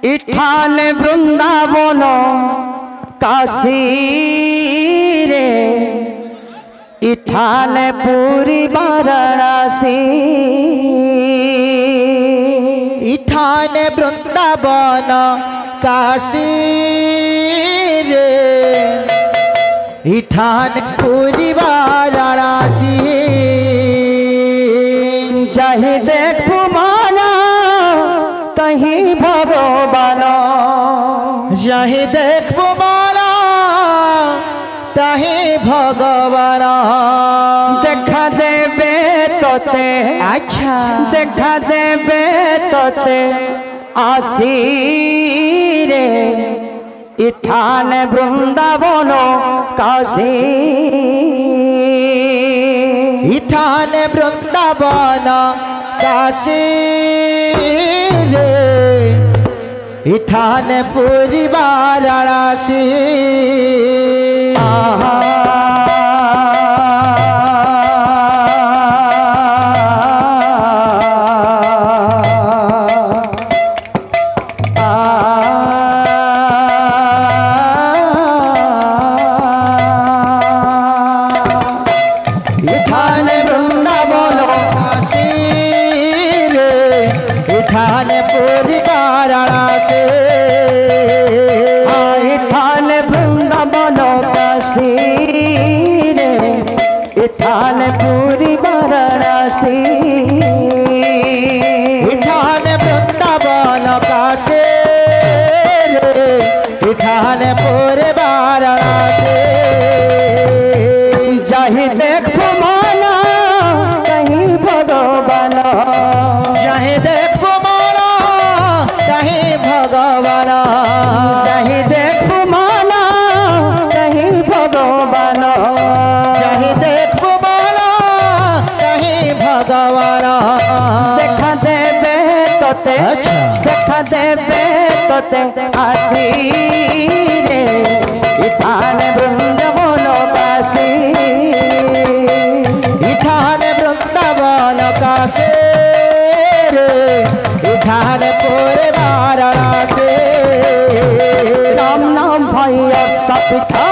इठान वृंदावन काशी रे इठान पूरी वाराणसी इठान वृंदावन काशी रे इठान पूरी वाराणसी चाहे देखो माना कहीं भगवान चाहे देखो माना कहीं भगवान देखा देवे तोते अच्छा देखा देवे तोते आसी रे इठान वृंदावन काशी इठान वृंदावन काशी रे इठान पूरी वाराणसी इठान वृंदावन काशी रे इठान पूरी वाराणसी इठान वृंदावन काशी रे इठान पूरी वाराणसी इठान वृंदावन काशी रे इठान पूरी वाराणसी चाहे देखो माना कहीं भगवान चाहे देखो माना कहीं भगवान चाहे देखो माना कहीं भगवान चाहे देखो माना कहीं भगवान देखा देवे तोते अच्छा। देखा देवे तोते आसी रे इठान वृंदावन काशी इठान वृंदावन काशी रे इठान पूरे वाराणसी राम नाम भैया सपिठा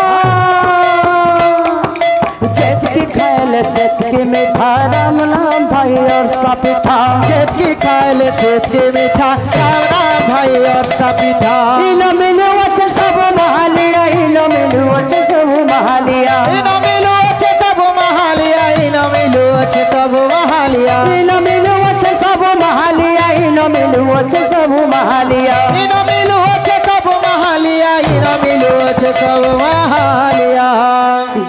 जेठकी खायले सेठकी मीठा राम नाम भैया सपिठा जेठकी खायले सेठकी मीठा राम नाम भाई और सपिठा इनो मिलो अच्छे सब महालिया इनो मिलो अच्छे सब महालिया इनो मिलो अच्छे सब महालिया इनो मिलो अच्छे सब महालिया इनो मिलो अच्छे सब महालिया इनो मिलो अच्छे सब महालिया इनो मिलो अच्छे सब महालिया इनो मिलो अच्छे सब महालिया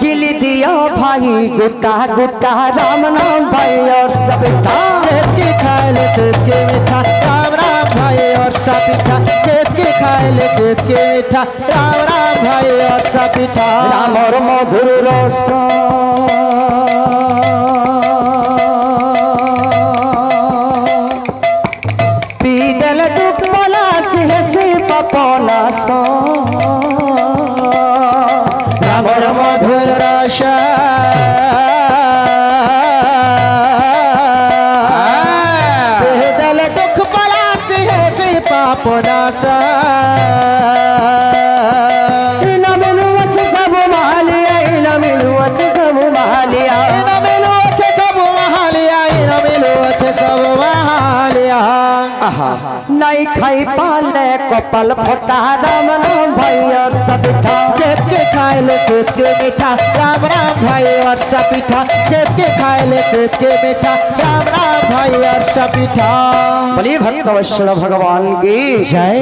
गिली दिया भाई गुट्टा गुट्टा राम नाम भाई और सपिठा जेठकी खायले सेठकी मीठा राम राम भाई और सपिठा जेठकी खायले सेठकी मीठा राम राम भाई और सपिठा राम और मधुर रस पीदल दुख पलास है से पपलास राम और मधुर रस दल दुख पलास है से पापनाश इना मिलू अच्छे सब महालिया इना मिलू अच्छे सब महालिया इन मिलो अच्छे सब महालिया इन मिलो अच्छे सब महालिया नहीं खाई पाले कपल फटा राम नाम भैया सपिठा जेठके खायले सेठके मीठा राम राम भाई और सपिठा जेठके खायले सेठके मीठा राम राम भाई और सपिठा बलि भक्त वैष्णव भगवान की जय।